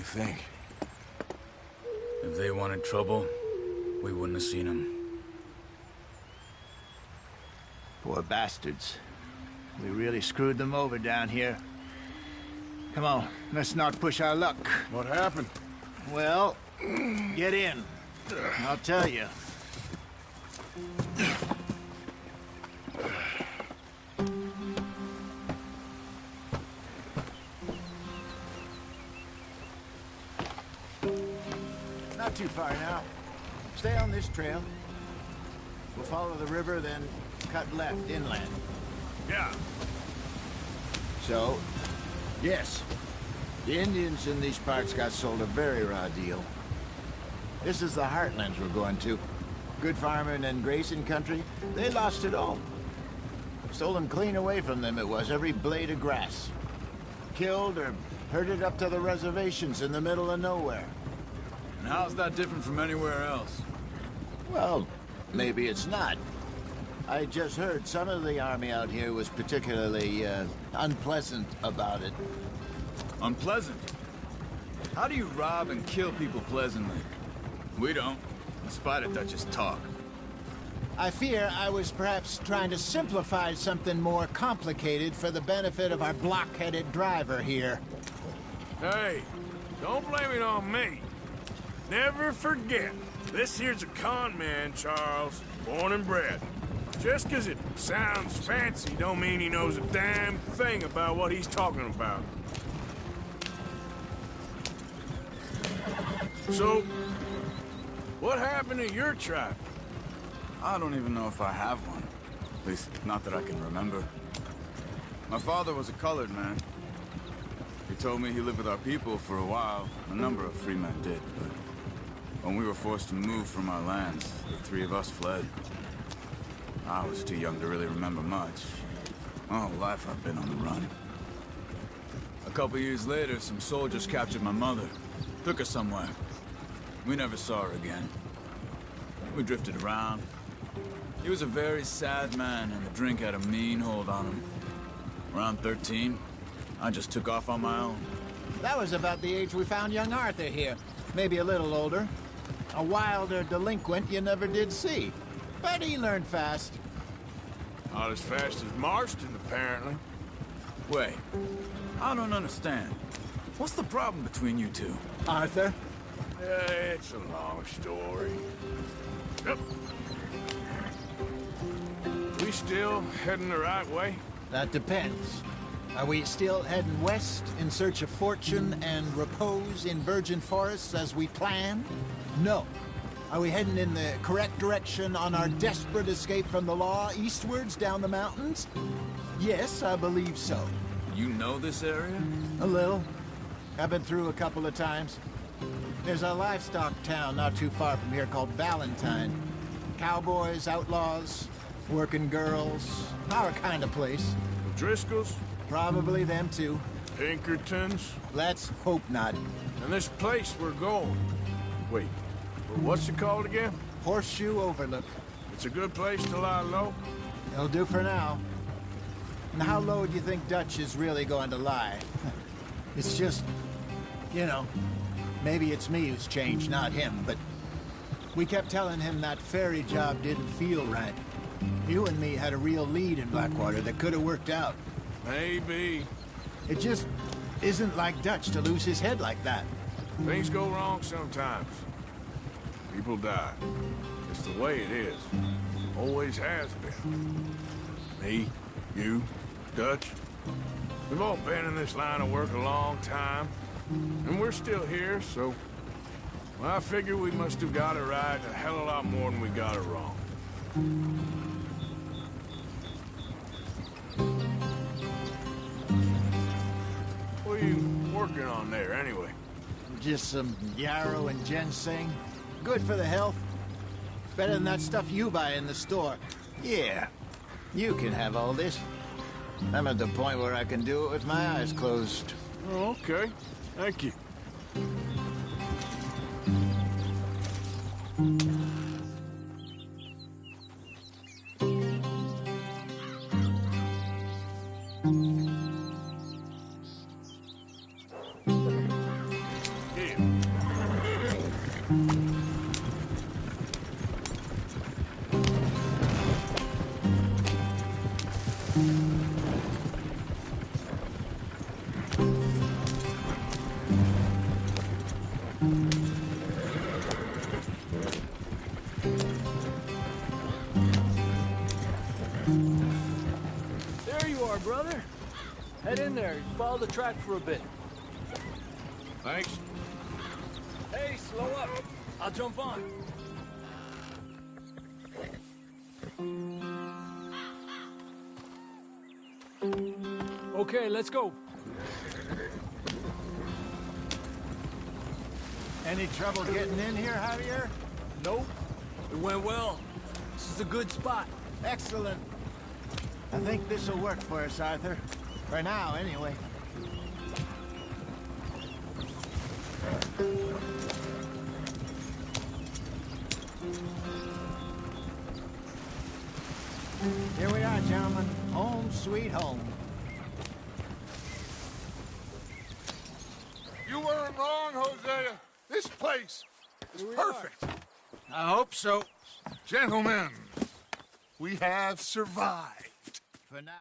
think? If they wanted trouble, we wouldn't have seen them. Poor bastards. We really screwed them over down here. Come on, let's not push our luck. What happened? Well, get in. I'll tell you. Not too far now. Stay on this trail. We'll follow the river, then cut left inland. Yeah. So, yes, the Indians in these parts got sold a very raw deal. This is the heartlands we're going to. Good farming and grazing country, they lost it all. Stolen clean away from them it was, every blade of grass. Killed or herded up to the reservations in the middle of nowhere. And how's that different from anywhere else? Well, maybe it's not. I just heard some of the army out here was particularly, unpleasant about it. Unpleasant? How do you rob and kill people pleasantly? We don't, in spite of Dutch's talk. I fear I was perhaps trying to simplify something more complicated for the benefit of our block-headed driver here. Hey, don't blame it on me. Never forget, this here's a con man, Charles, born and bred. Just 'cause it sounds fancy don't mean he knows a damn thing about what he's talking about. So, what happened to your tribe? I don't even know if I have one. At least, not that I can remember. My father was a colored man. He told me he lived with our people for a while. A number of free men did, but when we were forced to move from our lands, the three of us fled. I was too young to really remember much. My whole life I've been on the run. A couple years later, some soldiers captured my mother. Took her somewhere. We never saw her again. We drifted around. He was a very sad man, and the drink had a mean hold on him. Around 13, I just took off on my own. That was about the age we found young Arthur here. Maybe a little older. A wilder delinquent you never did see. But he learned fast. Not as fast as Marston, apparently. Wait, I don't understand. What's the problem between you two? Arthur? It's a long story. Yep. We still heading the right way? That depends. Are we still heading west in search of fortune and repose in virgin forests as we planned? No. Are we heading in the correct direction on our desperate escape from the law eastwards down the mountains? Yes, I believe so. You know this area? A little. I've been through a couple of times. There's a livestock town not too far from here called Valentine. Cowboys, outlaws, working girls, our kind of place. The Driscolls? Probably them too. Pinkertons? Let's hope not. And this place we're going. Wait, what's it called again? Horseshoe Overlook. It's a good place to lie low? It'll do for now. And how low do you think Dutch is really going to lie? It's just, you know, maybe it's me who's changed, not him, but we kept telling him that ferry job didn't feel right. You and me had a real lead in Blackwater that could have worked out. Maybe. It just isn't like Dutch to lose his head like that. Things go wrong sometimes. People die. It's the way it is. Always has been. Me, you, Dutch. We've all been in this line of work a long time. And we're still here, so... Well, I figure we must have got it right a hell of a lot more than we got it wrong. What are you working on there, anyway? Just some yarrow and ginseng. Good for the health. Better than that stuff you buy in the store. Yeah, you can have all this. I'm at the point where I can do it with my eyes closed. Oh, okay. Thank you. There you are, brother. Head in there. Follow the track for a bit. Thanks. Hey, slow up. I'll jump on. Okay, let's go. Any trouble getting in here, Javier? Nope. It went well. This is a good spot. Excellent. I think this'll work for us, Arthur. For now, anyway. Here we are, gentlemen. Home sweet home. You weren't wrong, Hosea. This place is perfect. I hope so. Gentlemen, we have survived. For now.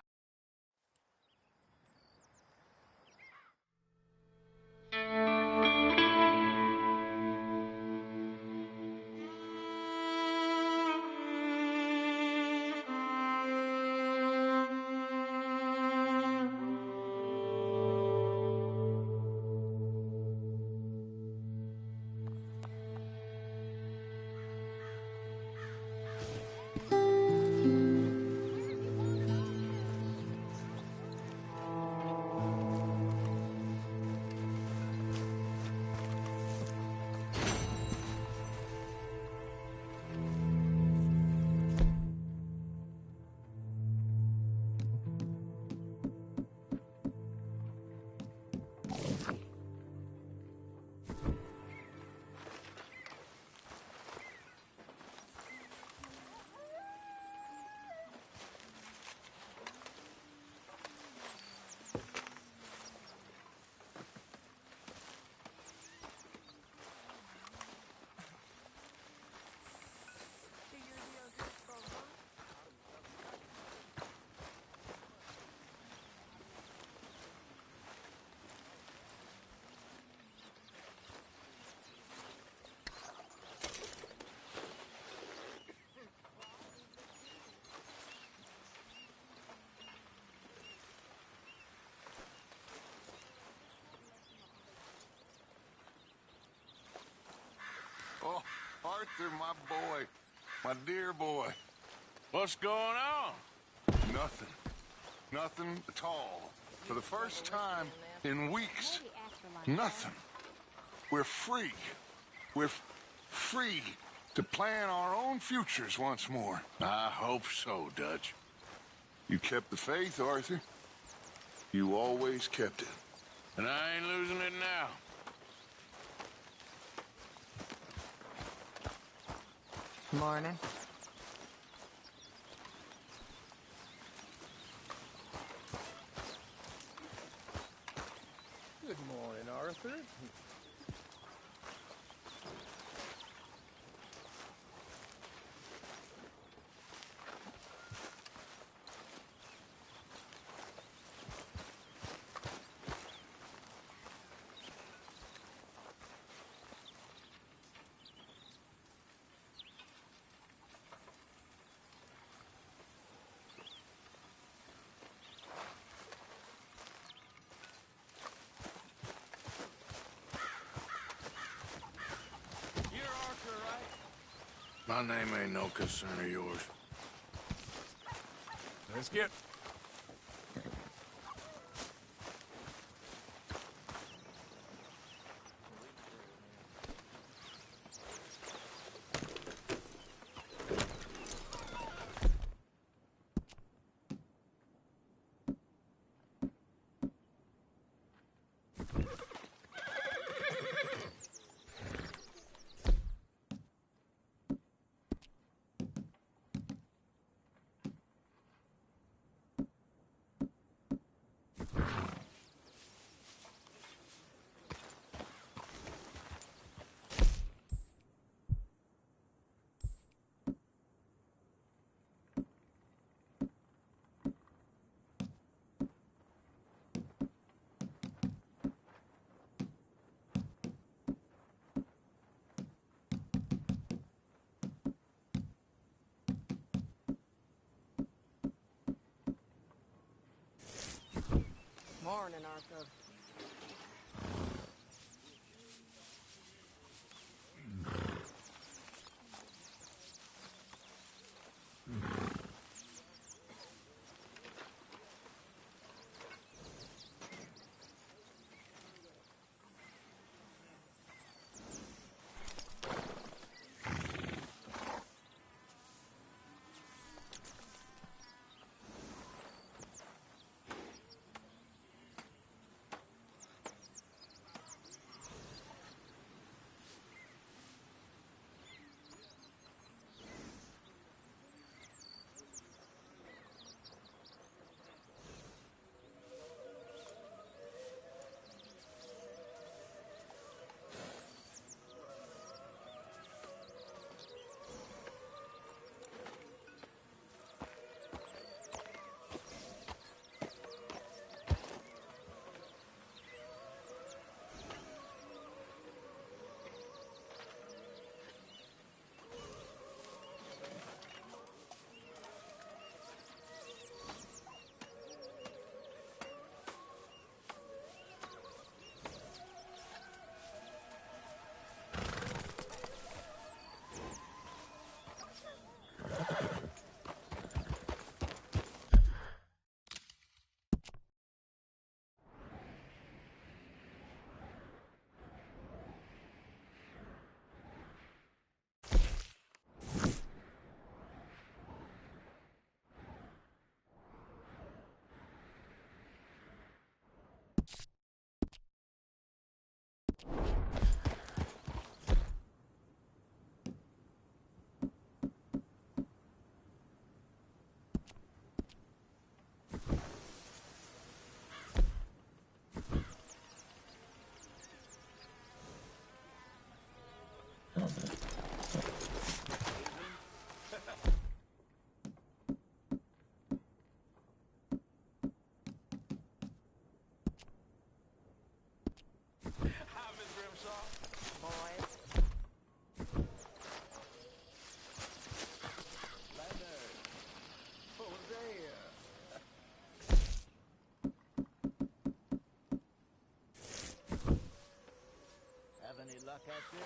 Oh, Arthur, my boy. My dear boy. What's going on? Nothing. Nothing at all. For the first time in weeks. Nothing. We're free. We're free to plan our own futures once more. I hope so, Dutch. You kept the faith, Arthur. You always kept it. And I ain't losing it now. Morning. Good morning, Arthur. My name ain't no concern of yours. Let's get... Morning, Arthur.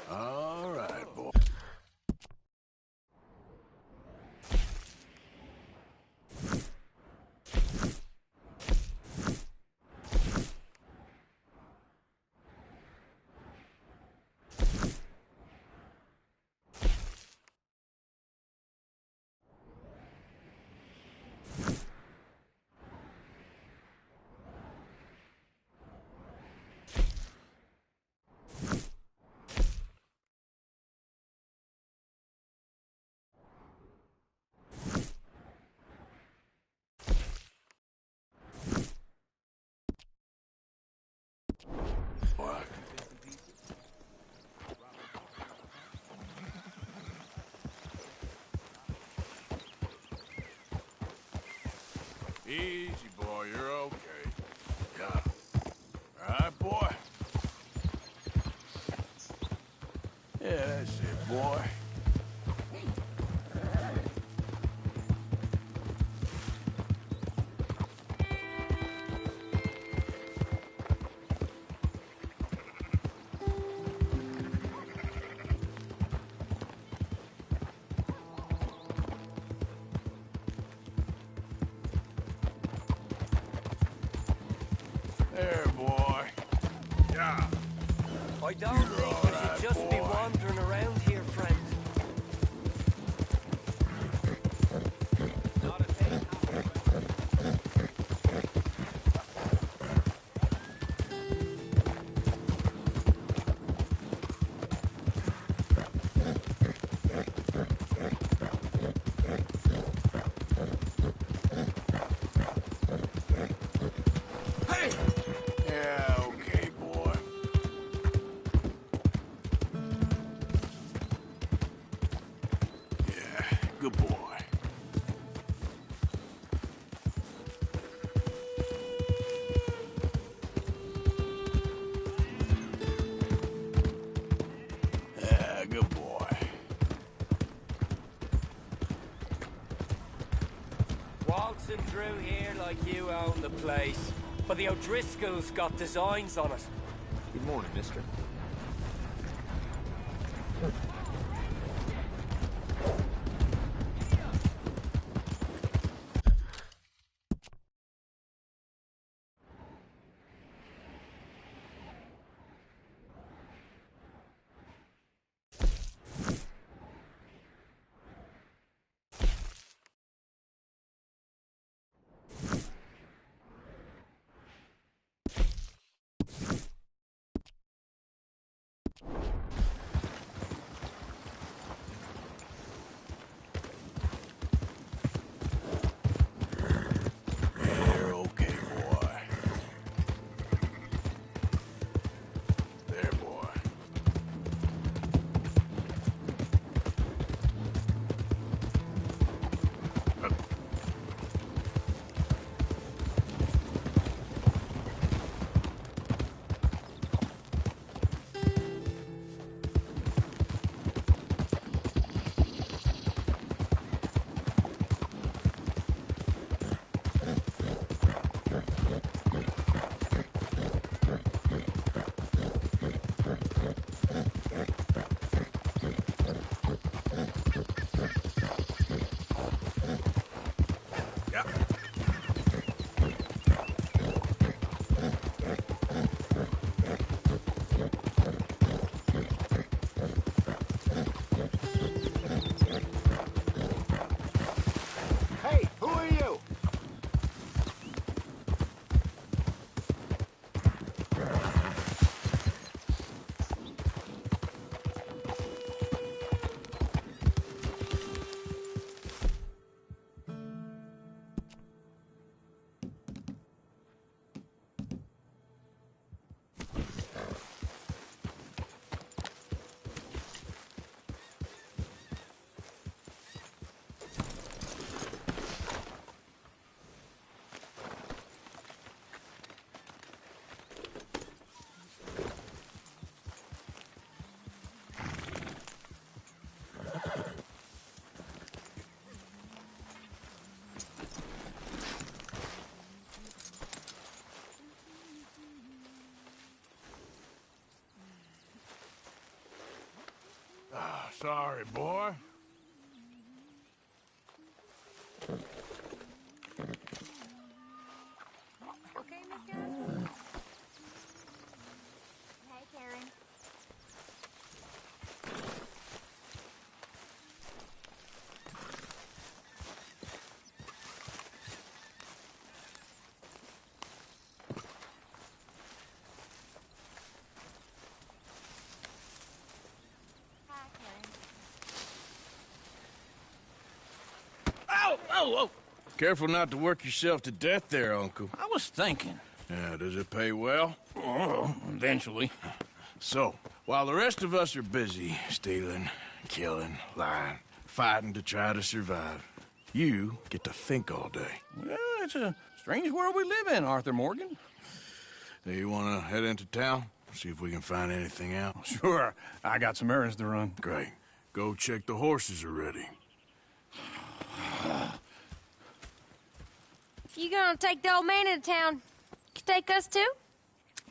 All right, boy. What? Easy, boy. You're okay. Yeah. All right, boy. Yeah, that's it, boy. There, boy. Yeah. I don't think you should just be wandering around here, friend. Not a thing. Yeah, okay, boy. Yeah, good boy. Yeah, good boy. Waltzing through here like you own the place. but the O'Driscolls got designs on it. Good morning, mister. You're okay, boy. There, boy. Yeah. Hey, who are you? Sorry, boy. Okay, Miss Karen? Hey, Karen. Hi, Karen. Ow! Oh, oh! Careful not to work yourself to death there, Uncle. I was thinking. Yeah, does it pay well? Oh, eventually. So, while the rest of us are busy stealing, killing, lying, fighting to try to survive, you get to think all day. Well, it's a strange world we live in, Arthur Morgan. Hey, you want to head into town? See if we can find anything out? Sure, I got some errands to run. Great. Go check the horses are ready. You gonna take the old man into town? You take us too?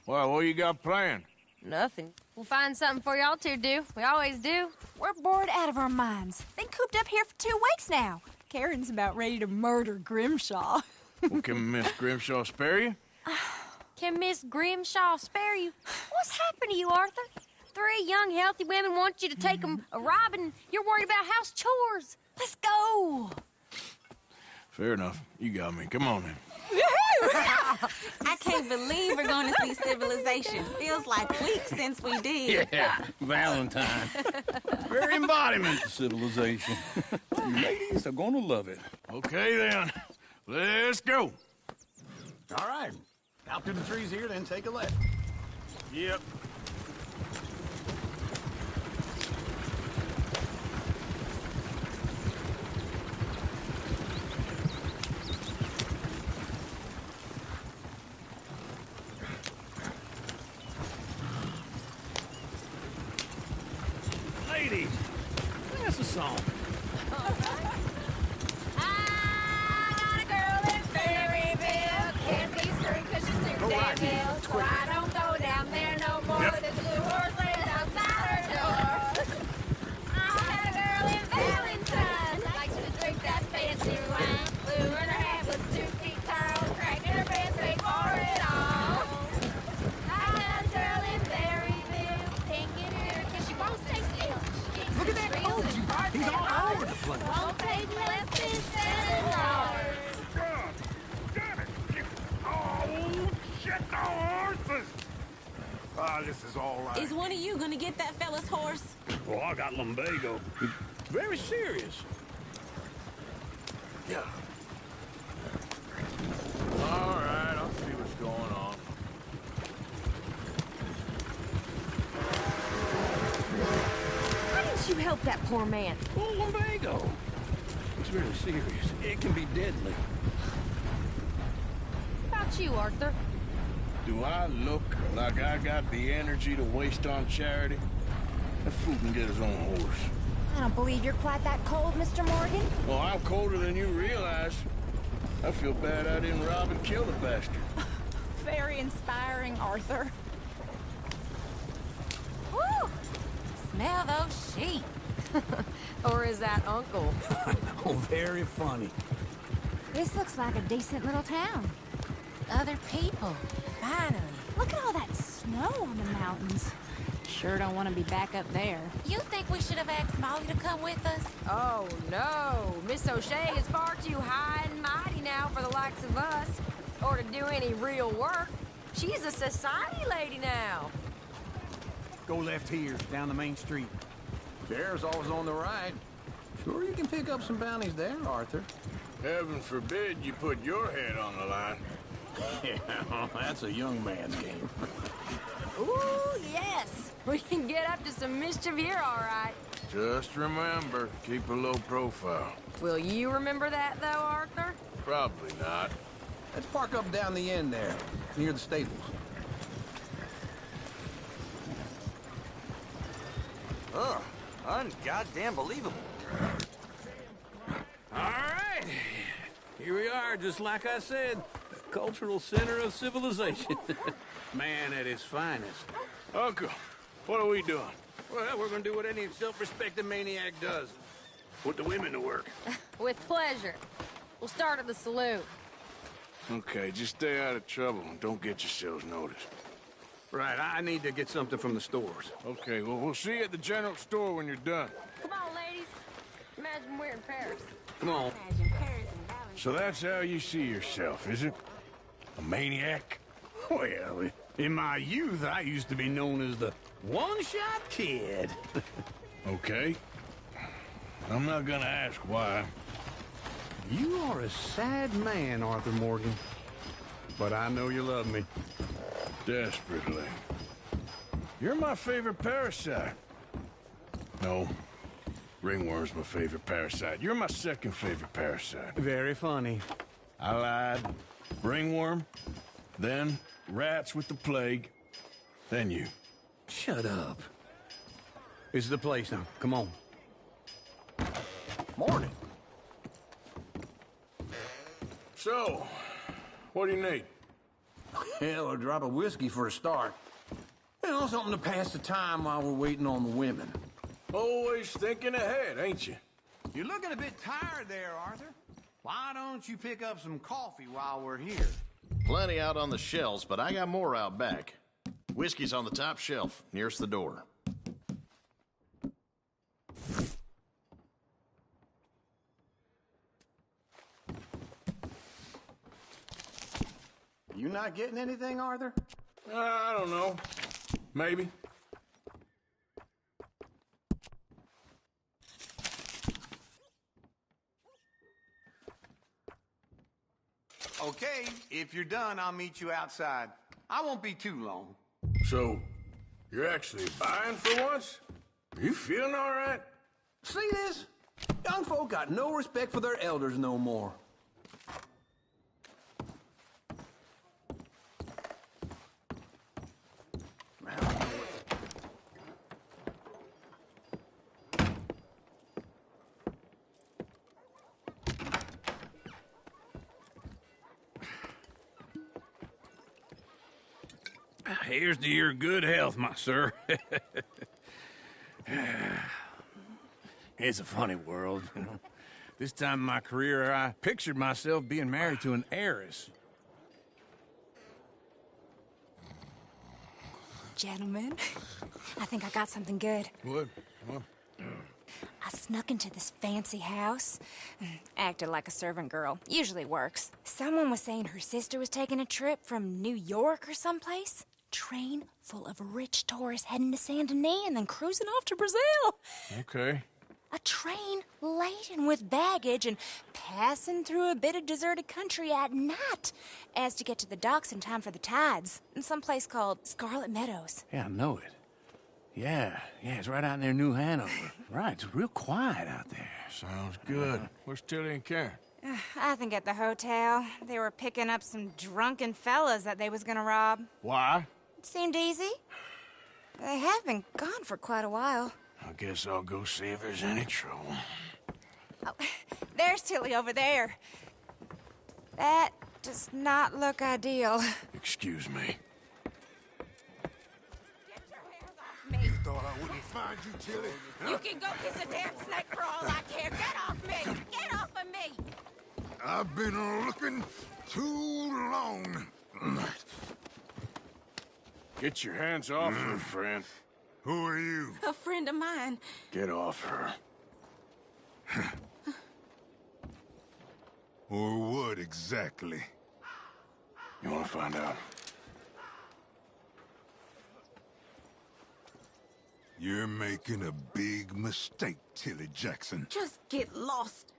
Well, what you got planned? Nothing. We'll find something for y'all to do. We always do. We're bored out of our minds. Been cooped up here for 2 weeks now. Karen's about ready to murder Grimshaw. Well, can Miss Grimshaw spare you? Can Miss Grimshaw spare you? What's happened to you, Arthur? 3 young, healthy women want you to take them a robbing. You're worried about house chores. Let's go. Fair enough. You got me. Come on then. I can't believe we're going to see civilization. Feels like weeks since we did. Yeah, Valentine. Very embodiment of civilization. You ladies are gonna love it. Okay then. Let's go. All right. Out to the trees here, then take a left. Yep. Ladies, sing us a song. I got a girl in Fairyville. Can't be screwed 'cause she's too is all right. Is one of you gonna get that fella's horse? Oh, I got lumbago. Very serious. Yeah. All right, I'll see what's going on. Why didn't you help that poor man? Oh, lumbago. It's very serious. It can be deadly. What about you, Arthur? Do I look like I got the energy to waste on charity? That fool can get his own horse. I don't believe you're quite that cold, Mr. Morgan. Well, I'm colder than you realize. I feel bad I didn't rob and kill the bastard. Very inspiring, Arthur. Woo! Smell those sheep. Or is that Uncle? Oh, very funny. This looks like a decent little town. Other people. Finally. Look at all that snow on the mountains. Sure don't want to be back up there. You think we should have asked Molly to come with us? Oh, no. Miss O'Shea is far too high and mighty now for the likes of us. Or to do any real work. She's a society lady now. Go left here, down the main street. Bear's always on the right. Sure you can pick up some bounties there, Arthur. Heaven forbid you put your head on the line. Yeah, that's a young man's game. Ooh, yes. We can get up to some mischief here, all right. Just remember, keep a low profile. Will you remember that, though, Arthur? Probably not. Let's park up down the end there, near the stables. Ugh, ungoddamn believable. All right. Here we are, just like I said. The cultural center of civilization. Man at his finest. Uncle, what are we doing? Well, we're gonna do what any self-respecting maniac does. Put the women to work. With pleasure. We'll start at the saloon. Okay, just stay out of trouble and don't get yourselves noticed. Right, I need to get something from the stores. Okay, well, we'll see you at the general store when you're done. Come on, ladies. Imagine we're in Paris. Come on. Imagine Paris and Valley. So that's how you see yourself, is it? A maniac? Well, in my youth, I used to be known as the one-shot kid. Okay. I'm not gonna ask why. You are a sad man, Arthur Morgan. But I know you love me. Desperately. You're my favorite parasite. No. Ringworm's my favorite parasite. You're my second favorite parasite. Very funny. I lied. Ringworm, then rats with the plague, then you. Shut up. This is the place now. Come on. Morning. So, what do you need? Hell, a drop of whiskey for a start. You know, something to pass the time while we're waiting on the women. Always thinking ahead, ain't you? You're looking a bit tired there, Arthur. Why don't you pick up some coffee while we're here? Plenty out on the shelves, but I got more out back. Whiskey's on the top shelf, nearest the door. You not getting anything, Arthur? I don't know. Maybe. Okay, if you're done, I'll meet you outside. I won't be too long. So, you're actually buying for once? Are you feeling all right? See this? Young folk got no respect for their elders no more. Here's to your good health, my sir. It's a funny world, you know. This time in my career, I pictured myself being married to an heiress. Gentlemen, I think I got something good. What? What? I snuck into this fancy house. Acted like a servant girl. Usually works. Someone was saying her sister was taking a trip from New York or someplace. train full of rich tourists heading to Saint Denis and then cruising off to Brazil. Okay. A train laden with baggage and passing through a bit of deserted country at night as to get to the docks in time for the tides in some place called Scarlet Meadows. Yeah, I know it. Yeah, it's right out near New Hanover. Right, it's real quiet out there. Sounds good. Where's Tilly and Karen? I think at the hotel. They were picking up some drunken fellas that they was gonna rob. Why? It seemed easy. They have been gone for quite a while. I guess I'll go see if there's any trouble. Oh, there's Tilly over there. That does not look ideal. Excuse me. Get your hands off me. You thought I wouldn't find you, Tilly? You can go kiss a damn snake for all I care. Get off me! Get off of me! I've been looking too long. Get your hands off her, friend. Who are you? A friend of mine. Get off her. Or what exactly? You want to find out? You're making a big mistake, Tilly Jackson. Just get lost.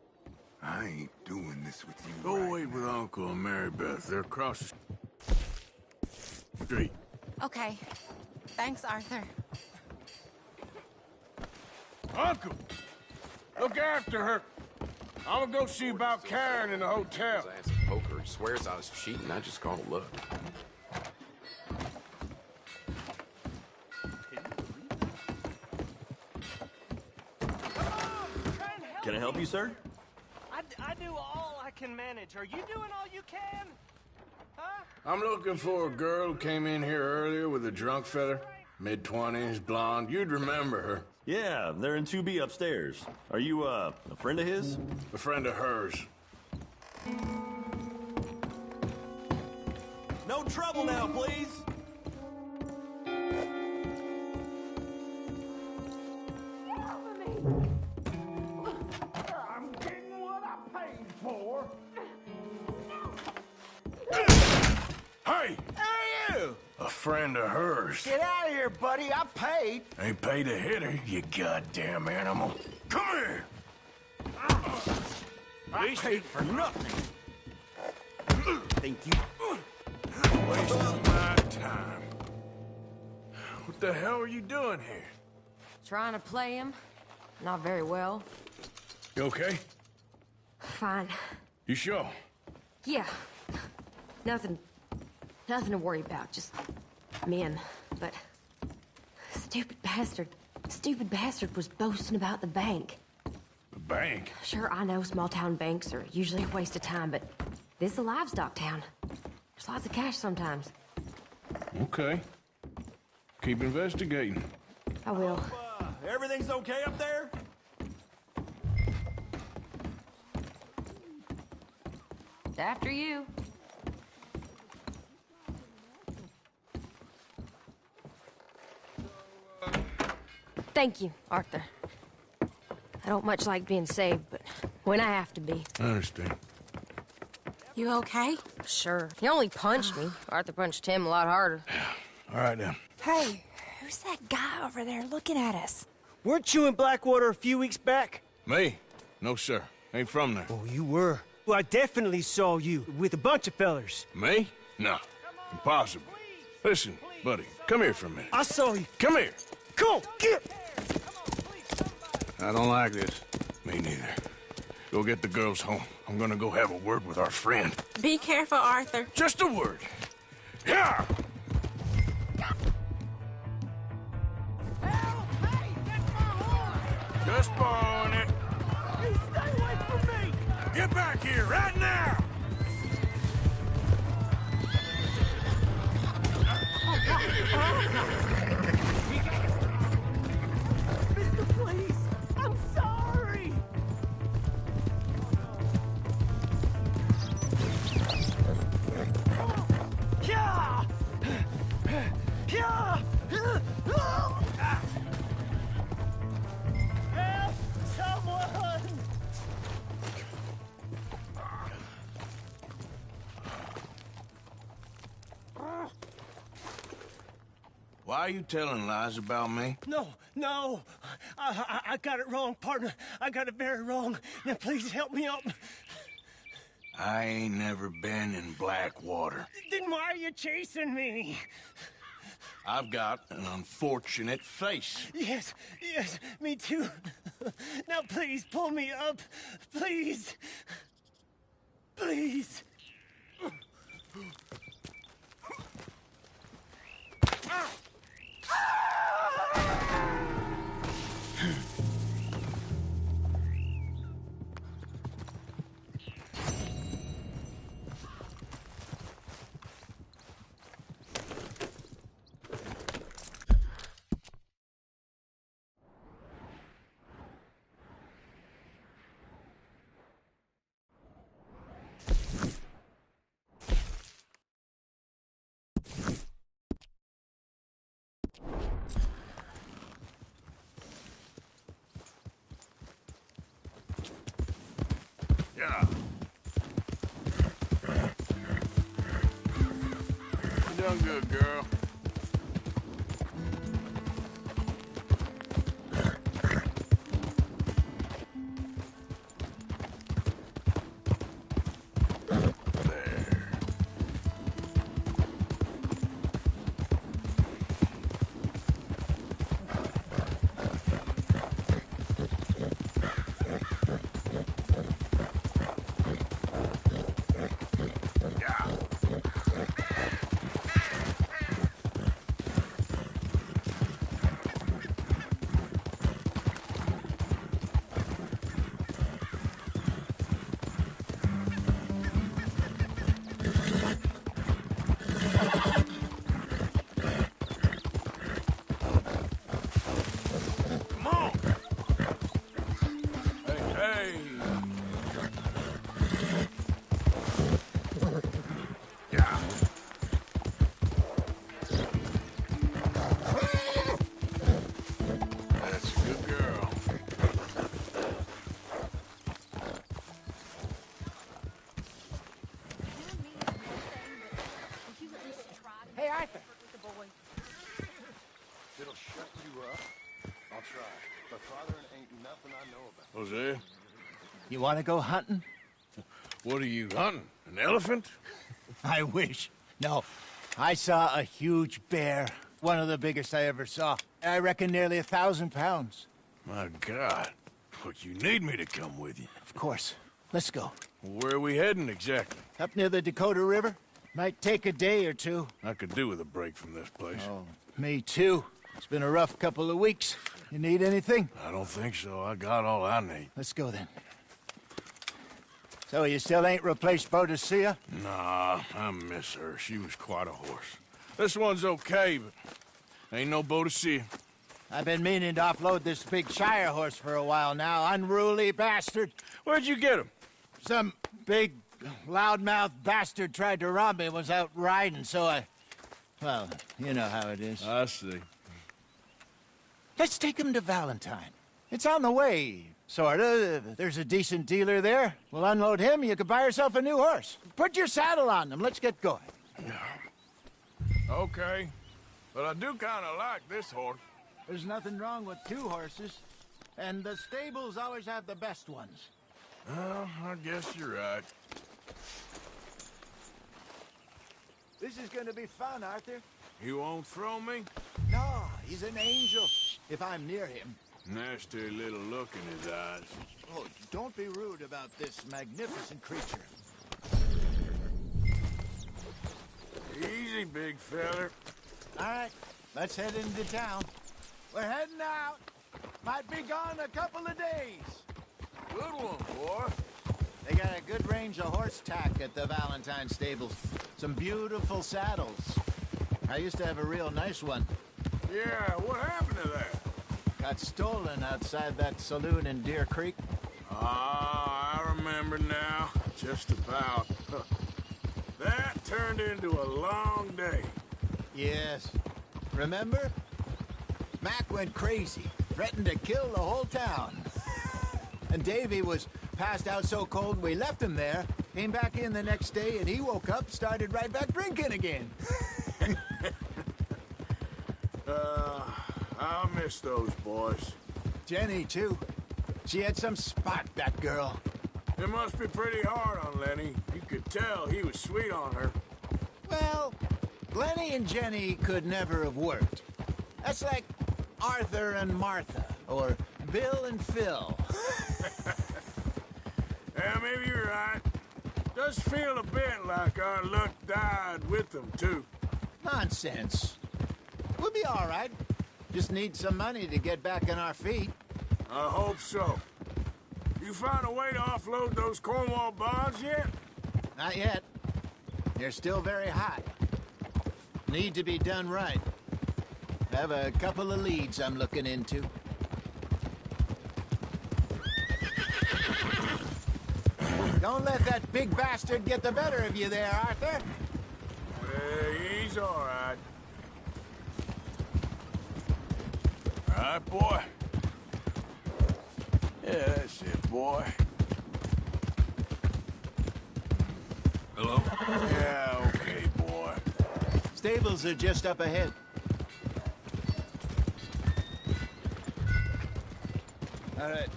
I ain't doing this with you. Go right wait with Uncle and Mary Beth. They're across the street. Okay. Thanks, Arthur. Uncle! Look after her. I'm gonna go see about Karen in the hotel. Ass poker. He swears I was cheating. I just called a look. Can I help you, sir? I do all I can manage. Are you doing all you can? Huh? I'm looking for a girl who came in here earlier with a drunk fella. Mid-20s, blonde. You'd remember her. Yeah, they're in 2B upstairs. Are you, a friend of his? A friend of hers. No trouble now, please! I'm getting what I paid for. Hey! Hey, you! A friend of hers. Get out of here, buddy. I paid. Ain't paid to hit her, you goddamn animal. Come here! I paid for nothing. Thank you. Wasting my time. What the hell are you doing here? Trying to play him. Not very well. You okay? Fine. You sure? Yeah. Nothing to worry about. Just men. But stupid bastard was boasting about the bank. The bank? Sure, I know small town banks are usually a waste of time, but this is a livestock town. There's lots of cash sometimes. Okay. Keep investigating. I will. Everything's okay up there? After you. Thank you, Arthur. I don't much like being saved, but when I have to be. I understand. You okay? Sure. He only punched me. Arthur punched him a lot harder. All right, then. Hey, who's that guy over there looking at us? Weren't you in Blackwater a few weeks back? Me? No, sir. Ain't from there. Oh, you were. Well, I definitely saw you with a bunch of fellers. Me? No. Impossible. Listen, buddy, come here for a minute. I saw you. Come here. Come on, get! I don't like this. Me neither. Go get the girls home. I'm gonna go have a word with our friend. Be careful, Arthur. Just a word. Yeah! Just borrowing it. Hey, stay away from me! Get back here right now! Mister, please! I'm sorry! Yeah! Yeah! Help! Someone! Why are you telling lies about me? No, no. I got it wrong, partner. I got it very wrong. Now, please help me out. I ain't never been in Blackwater. Then why are you chasing me? I've got an unfortunate face. Yes, yes, me too. Now, please, pull me up. Please. Please. Yeah. You done good, girl. Jose? You want to go hunting? What are you hunting? An elephant? I wish. No. I saw a huge bear. One of the biggest I ever saw. I reckon nearly 1,000 pounds. My God. But you need me to come with you. Of course. Let's go. Where are we heading exactly? Up near the Dakota River. Might take a day or two. I could do with a break from this place. Oh, me too. It's been a rough couple of weeks. You need anything? I don't think so. I got all I need. Let's go then. So you still ain't replaced Boadicea? Nah, I miss her. She was quite a horse. This one's okay, but ain't no Boadicea. I've been meaning to offload this big Shire horse for a while now. Unruly bastard. Where'd you get him? Some big, loudmouth bastard tried to rob me and was out riding, so I... Well, you know how it is. I see. Let's take him to Valentine. It's on the way, sorta. There's a decent dealer there. We'll unload him, you can buy yourself a new horse. Put your saddle on them, let's get going. Okay, but I do kinda like this horse. There's nothing wrong with two horses, and the stables always have the best ones. Well, I guess you're right. This is gonna be fun, Arthur. You won't throw me? No, he's an angel, if I'm near him. Nasty little look in his eyes. Oh, don't be rude about this magnificent creature. Easy, big feller. All right, let's head into town. We're heading out. Might be gone a couple of days. Good one, boy. They got a good range of horse tack at the Valentine stables. Some beautiful saddles. I used to have a real nice one. Yeah, what happened to that? Got stolen outside that saloon in Deer Creek. Ah, I remember now. Just about. That turned into a long day. Yes. Remember? Mac went crazy, threatened to kill the whole town. And Davy was passed out so cold we left him there, came back in the next day, and he woke up, started right back drinking again. I'll miss those boys. Jenny, too. She had some spot, that girl. It must be pretty hard on Lenny. You could tell he was sweet on her. Well, Lenny and Jenny could never have worked. That's like Arthur and Martha, or Bill and Phil. Yeah, maybe you're right. Does feel a bit like our luck died with them, too. Nonsense. We'll be all right. Just need some money to get back on our feet. I hope so. You found a way to offload those Cornwall bonds yet? Not yet. They're still very hot. Need to be done right. Have a couple of leads I'm looking into. Don't let that big bastard get the better of you there, Arthur. He's all right. All right, boy. Yeah, that's it, boy. Hello? Yeah, okay, boy. Stables are just up ahead. All right.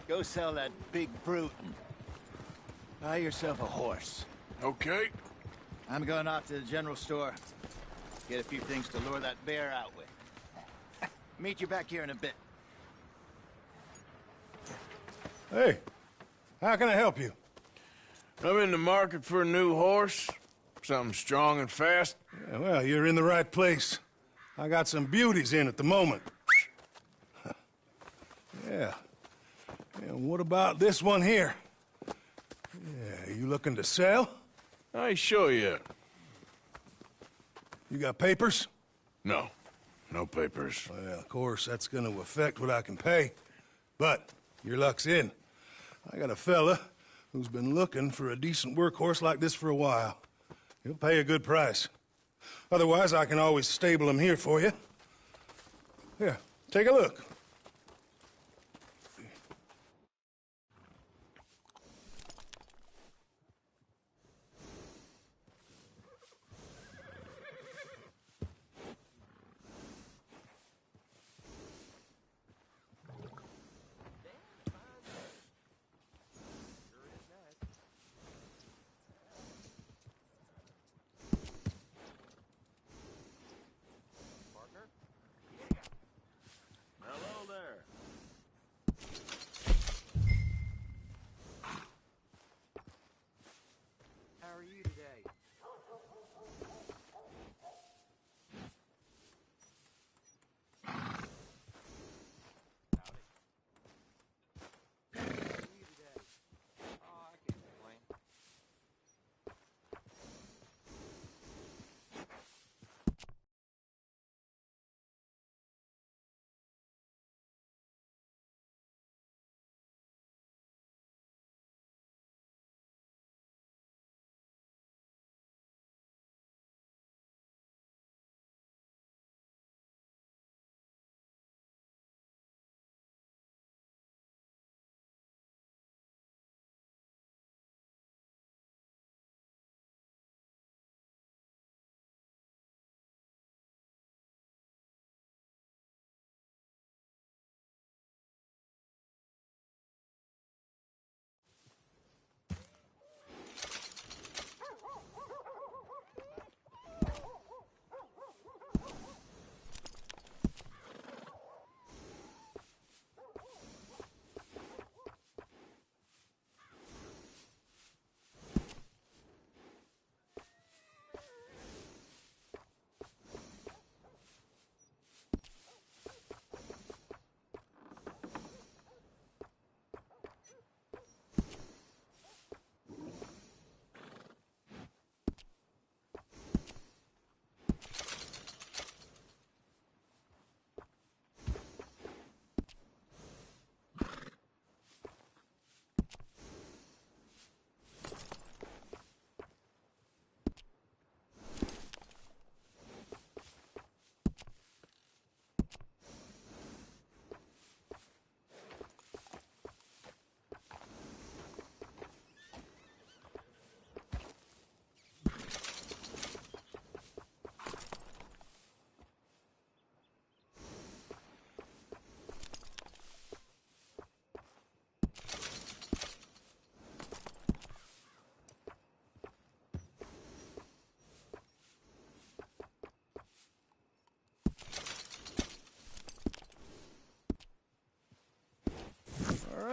Go sell that big brute and buy yourself a horse. Okay. I'm going off to the general store. Get a few things to lure that bear out with. Meet you back here in a bit. Hey, how can I help you? I'm in the market for a new horse. Something strong and fast. Yeah, well, you're in the right place. I got some beauties in at the moment. Yeah. And what about this one here? Yeah, you looking to sell? I ain't sure yet. You got papers? No. No papers. Well, of course, that's gonna affect what I can pay. But your luck's in. I got a fella who's been looking for a decent workhorse like this for a while. He'll pay a good price. Otherwise, I can always stable him here for you. Here, take a look. Hello?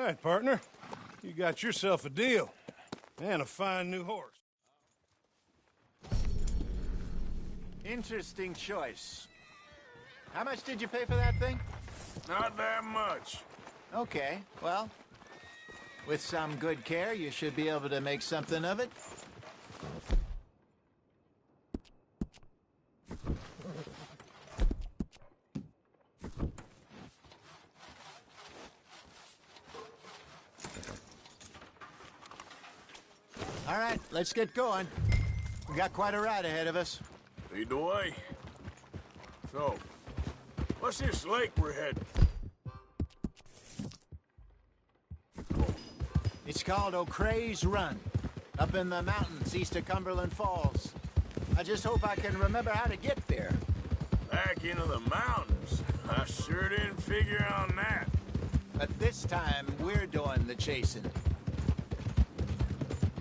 right, partner. You got yourself a deal. And a fine new horse. Interesting choice. How much did you pay for that thing? Not that much. Okay, well, with some good care, you should be able to make something of it. All right, let's get going. We got quite a ride ahead of us. Lead the way. So, what's this lake we're heading? It's called O'Creagh's Run, up in the mountains east of Cumberland Falls. I just hope I can remember how to get there. Back into the mountains? I sure didn't figure on that. But this time, we're doing the chasing.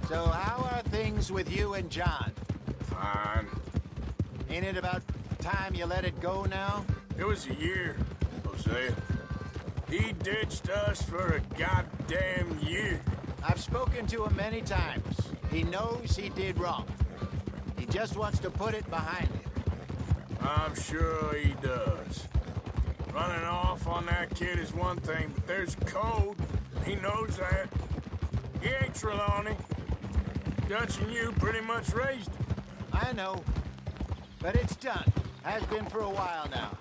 So how are things with you and John? Fine. Ain't it about time you let it go now? It was a year, Hosea. He ditched us for a goddamn year. I've spoken to him many times. He knows he did wrong. He just wants to put it behind him. I'm sure he does. Running off on that kid is one thing, but there's code. He knows that. He ain't Trelawney. Dutch and you pretty much raised him. I know. But it's done. Has been for a while now.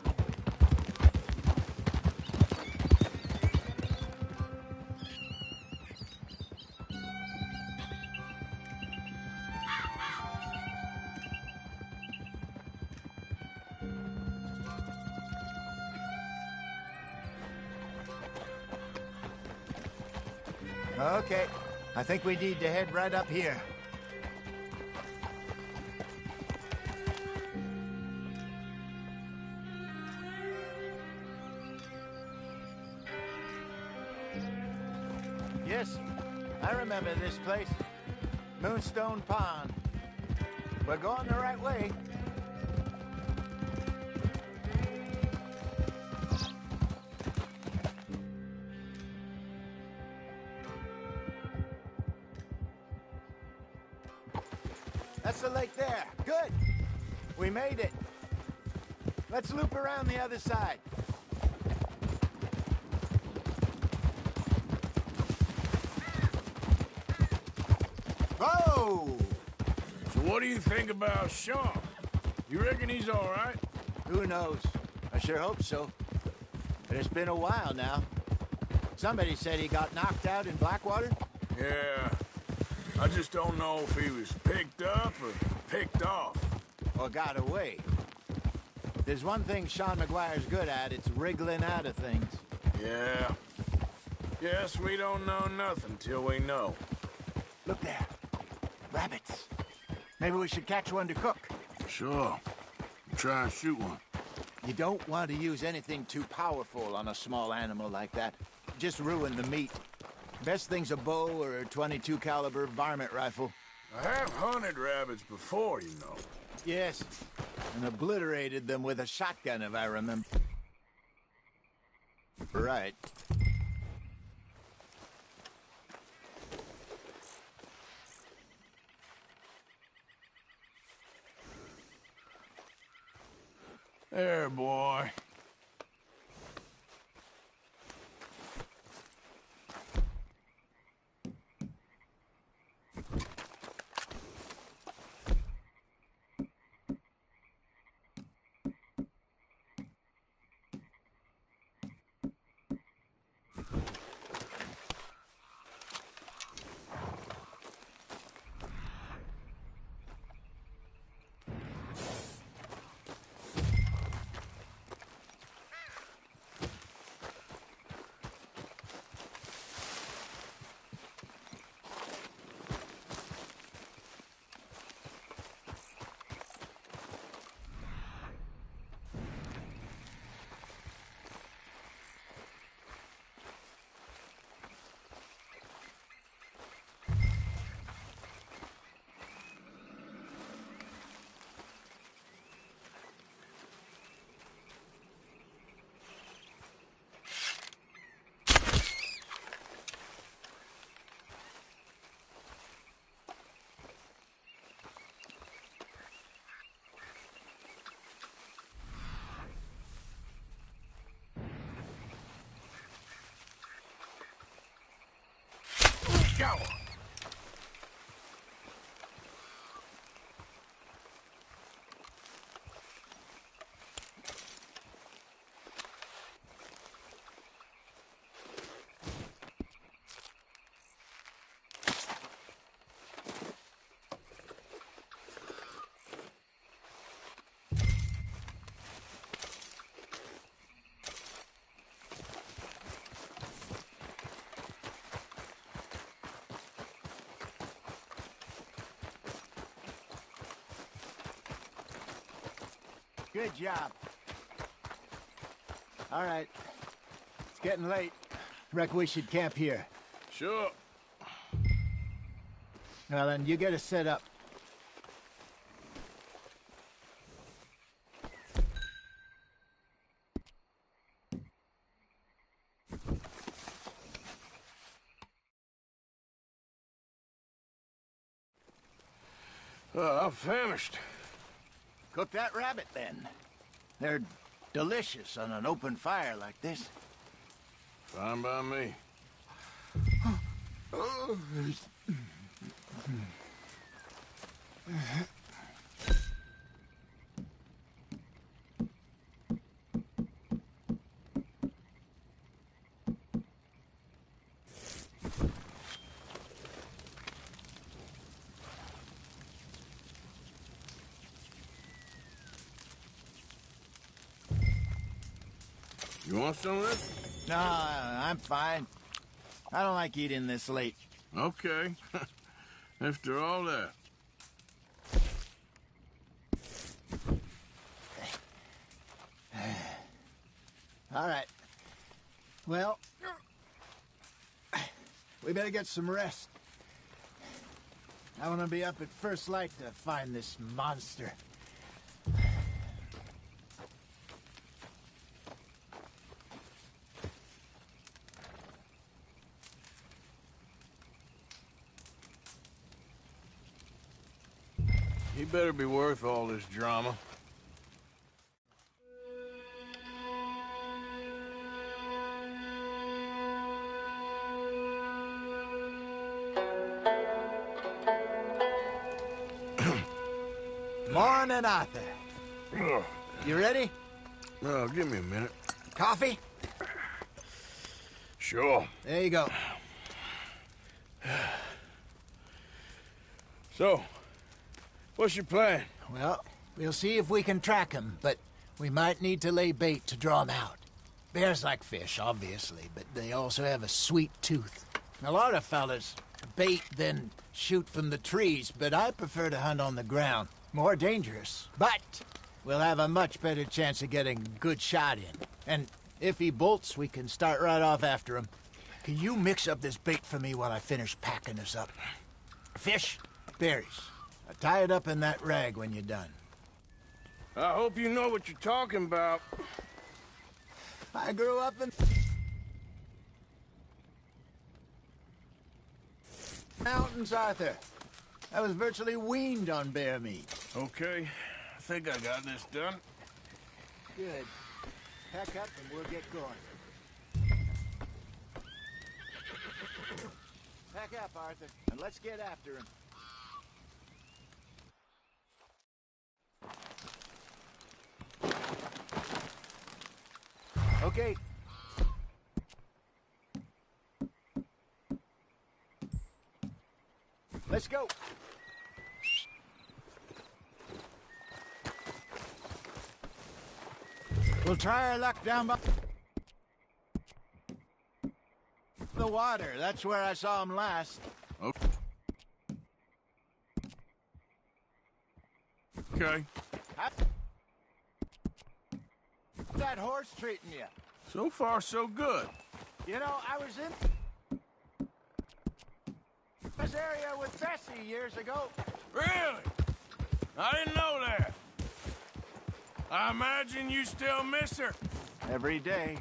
Okay. I think we need to head right up here. Yes, I remember this place. Moonstone Pond. We're going the right way. That's the lake there. Good. We made it. Let's loop around the other side. Whoa! So what do you think about Sean? You reckon he's all right? Who knows? I sure hope so. But it's been a while now. Somebody said he got knocked out in Blackwater? Yeah. I just don't know if he was picked up or picked off. Or got away. There's one thing Sean McGuire's good at, it's wriggling out of things. Yeah. Guess we don't know nothing till we know. Look there. Rabbits. Maybe we should catch one to cook. Sure. Try and shoot one. You don't want to use anything too powerful on a small animal like that. Just ruin the meat. Best thing's a bow or a .22 caliber varmint rifle. I have hunted rabbits before, you know. Yes, and obliterated them with a shotgun, if I remember. Right. There, boy. Go! Good job. All right. It's getting late. Reckon we should camp here. Sure. Well, then, you get us set up. I'm famished. Cook that rabbit, then. They're delicious on an open fire like this. Fine by me. You want some of this? No, I'm fine. I don't like eating this late. Okay. After all that. All right. Well, we better get some rest. I want to be up at first light to find this monster. He better be worth all this drama. Morning, Arthur. You ready? Oh, give me a minute. Coffee? Sure. There you go. So, what's your plan? Well, we'll see if we can track him, but we might need to lay bait to draw him out. Bears like fish, obviously, but they also have a sweet tooth. A lot of fellas bait, then shoot from the trees, but I prefer to hunt on the ground. More dangerous, but we'll have a much better chance of getting a good shot in. And if he bolts, we can start right off after him. Can you mix up this bait for me while I finish packing this up? Fish, berries. Tie it up in that rag when you're done. I hope you know what you're talking about. I grew up in mountains, Arthur. I was virtually weaned on bear meat. Okay, I think I got this done. Good. Pack up and we'll get going. Pack up, Arthur, and let's get after him. Okay. Let's go. We'll try our luck down by the water. That's where I saw him last. Okay. How's that horse treating you? So far, so good. You know, I was in this area with Bessie years ago. Really? I didn't know that. I imagine you still miss her. Every day.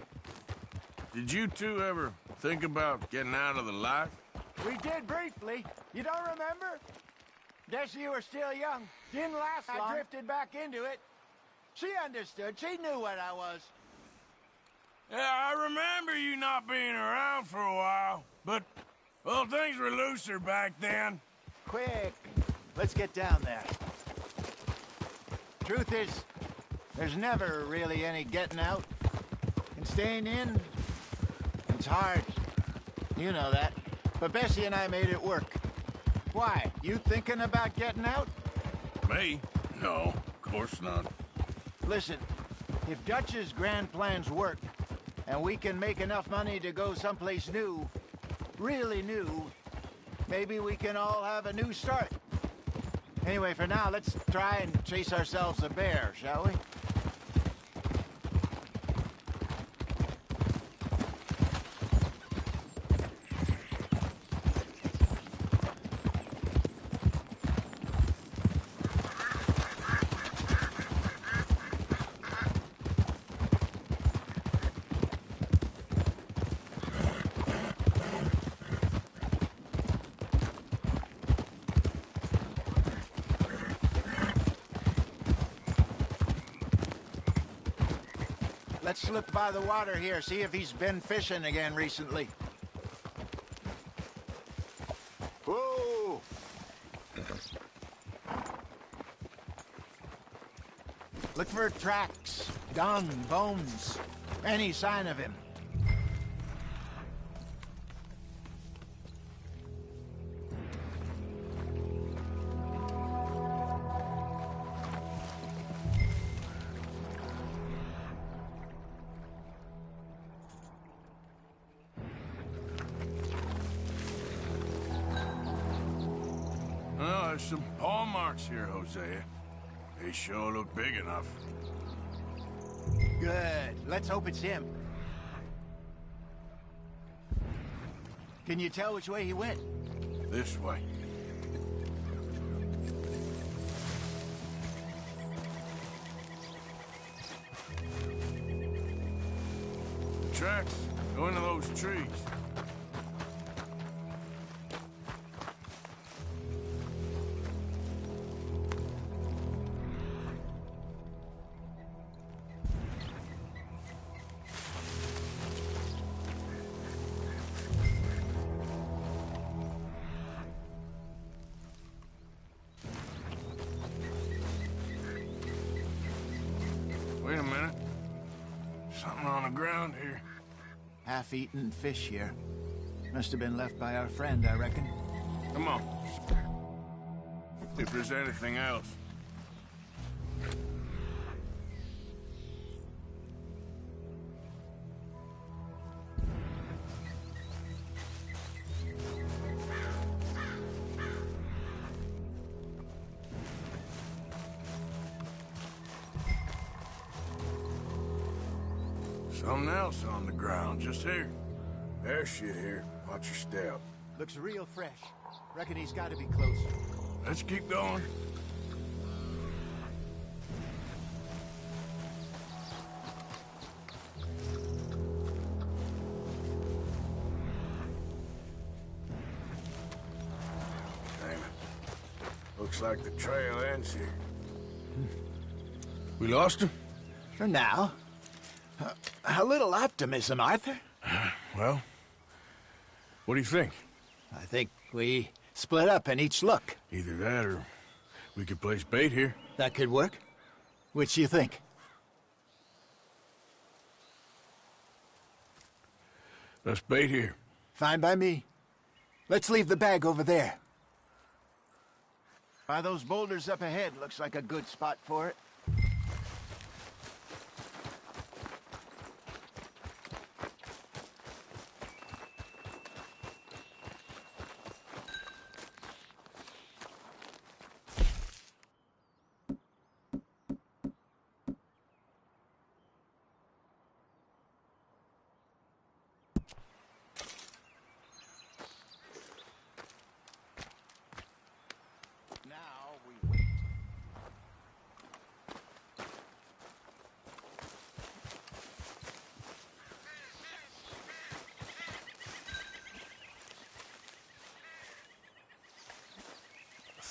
Did you two ever think about getting out of the life? We did briefly. You don't remember? Guess you were still young. Didn't last long. I drifted back into it. She understood. She knew what I was. Yeah, I remember you not being around for a while, but Well, things were looser back then. Quick, let's get down there. Truth is, there's never really any getting out. And staying in, it's hard. You know that. But Bessie and I made it work. Why? You thinking about getting out? Me? No, of course not. Listen, if Dutch's grand plans work, and we can make enough money to go someplace new, really new, maybe we can all have a new start. Anyway, for now, let's try and chase ourselves a bear, shall we? Let's slip by the water here, see if he's been fishing again recently. Whoa! Look for tracks, dung, bones, any sign of him. Well, there's some paw marks here, Hosea. They sure look big enough. Good. Let's hope it's him. Can you tell which way he went? This way. The tracks go into those trees. Wait a minute. Something on the ground here. Half-eaten fish here. Must have been left by our friend, I reckon. Come on. If there's anything else. Something else on the ground, just here. There's shit here. Watch your step. Looks real fresh. Reckon he's got to be close. Let's keep going. Damn it. Looks like the trail ends here. We lost him? For now. A little optimism, Arthur. Well, what do you think? I think we split up and each look. Either that or we could place bait here. That could work. Which you think? Let's bait here. Fine by me. Let's leave the bag over there. By those boulders up ahead, looks like a good spot for it.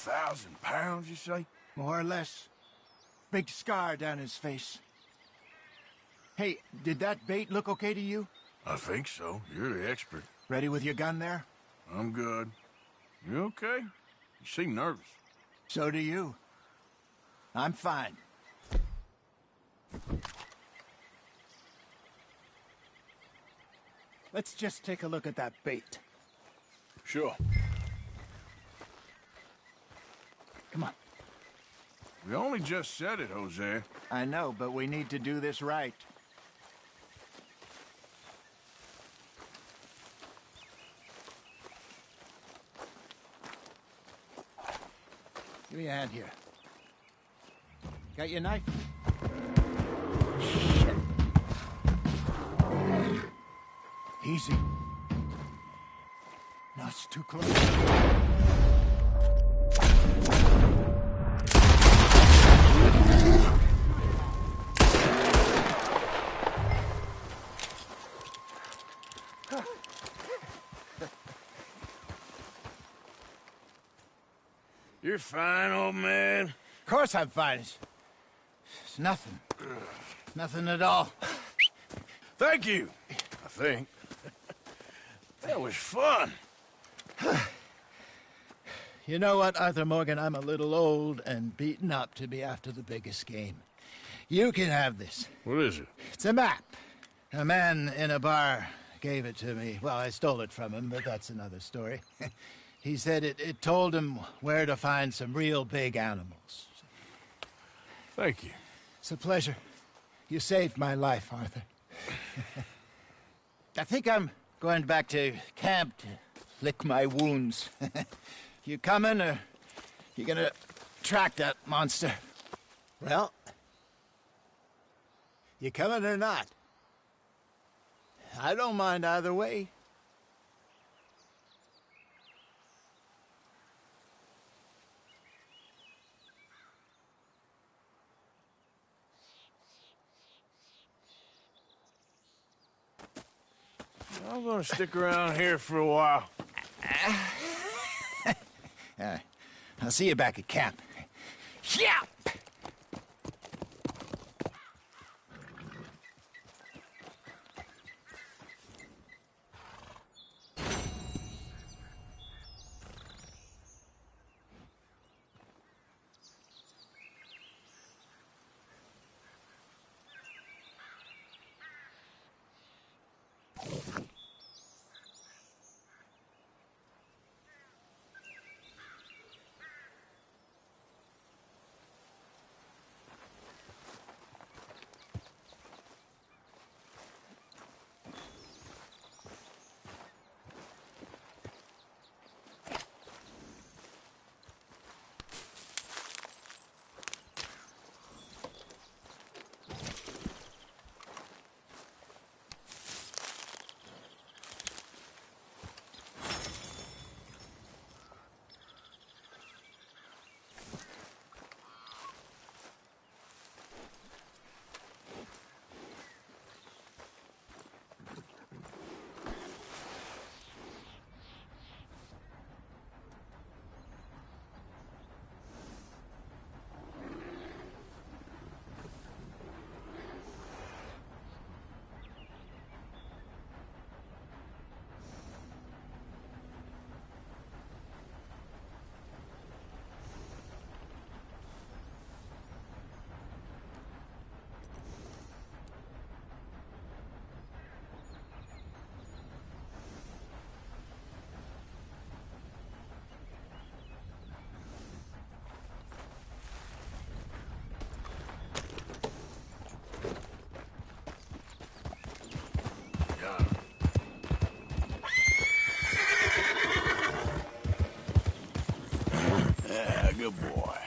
£1,000, you say? More or less. Big scar down his face. Hey, did that bait look okay to you? I think so. You're the expert. Ready with your gun there? I'm good. You okay? You seem nervous. So do you. I'm fine. Let's just take a look at that bait. Sure. Come on. We only just said it, Jose. I know, but we need to do this right. Give me a hand here. Got your knife? Shit. Easy. No, it's too close. You're fine, old man. Of course I'm fine. It's nothing. Nothing at all. Thank you, I think. That was fun. You know what, Arthur Morgan? I'm a little old and beaten up to be after the biggest game. You can have this. What is it? It's a map. A man in a bar gave it to me. Well, I stole it from him, but that's another story. He said it told him where to find some real big animals. Thank you. It's a pleasure. You saved my life, Arthur. I think I'm going back to camp to lick my wounds. You coming, or you gonna track that monster? Well, you coming or not? I don't mind either way. I'm gonna stick around here for a while. I'll see you back at camp. Yeah! Yeah, good boy.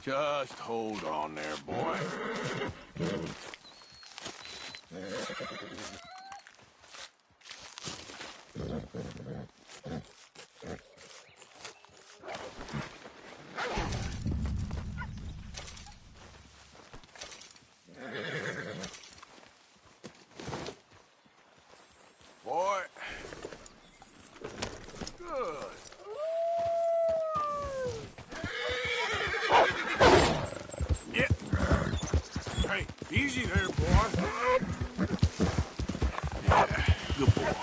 Just hold on there, boy. Boy. Good. Yeah. Hey, easy there, boy. Yeah, good boy.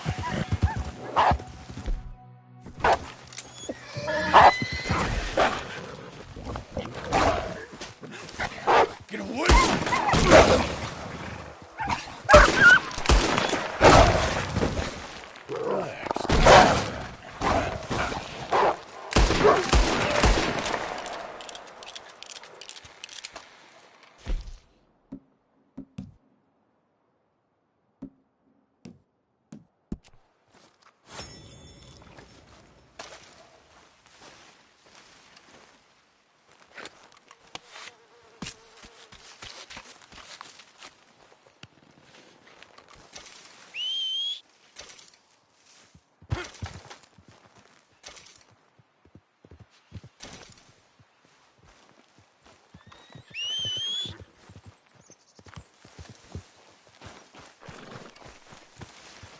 Get away!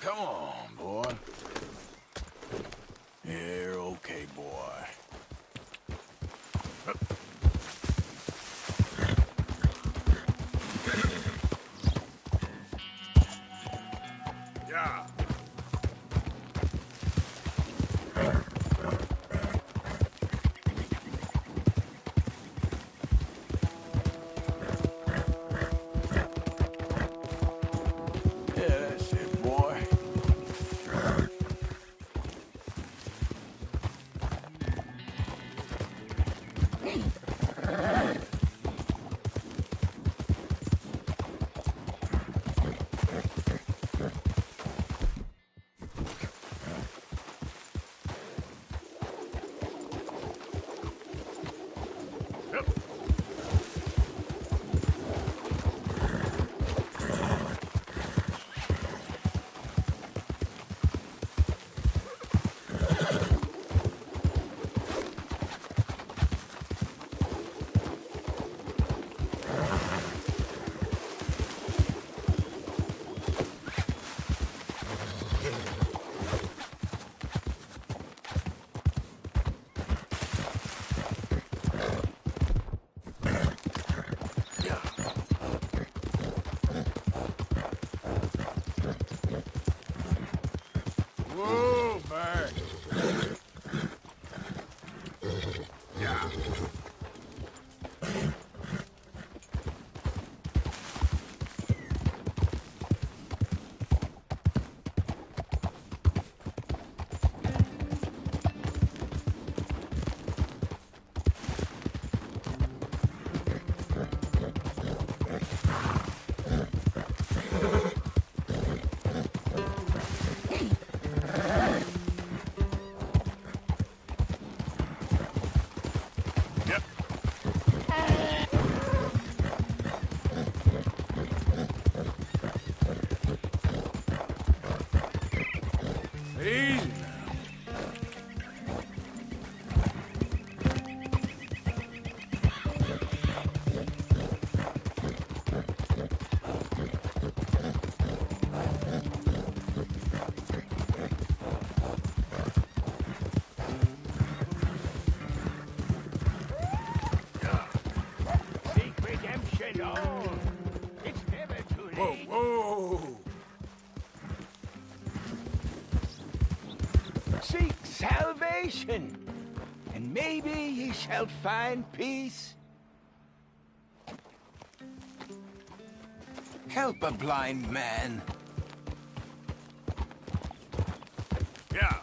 Come on, boy. You're okay, boy. Yeah. Yeah, that's it, boy. Whoa, back. Yeah. Easy now. Seek redemption, all. It's never too late. Whoa, whoa. Seek salvation, and maybe ye shall find peace. Help a blind man. Yeah.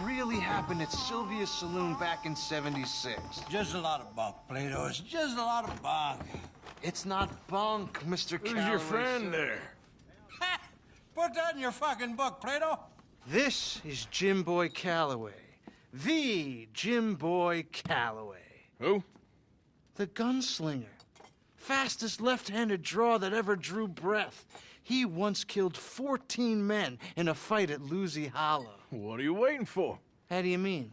really happened at Sylvia's Saloon back in '76? Just a lot of bunk, Plato. It's just a lot of bunk. It's not bunk, Mr. Calloway. Who's your friend sir. there? Ha! Put that in your fucking book, Plato. This is Jim Boy Calloway. The Jim Boy Calloway. Who? The gunslinger. Fastest left-handed draw that ever drew breath. He once killed 14 men in a fight at Lucy Hollow. What are you waiting for? How do you mean?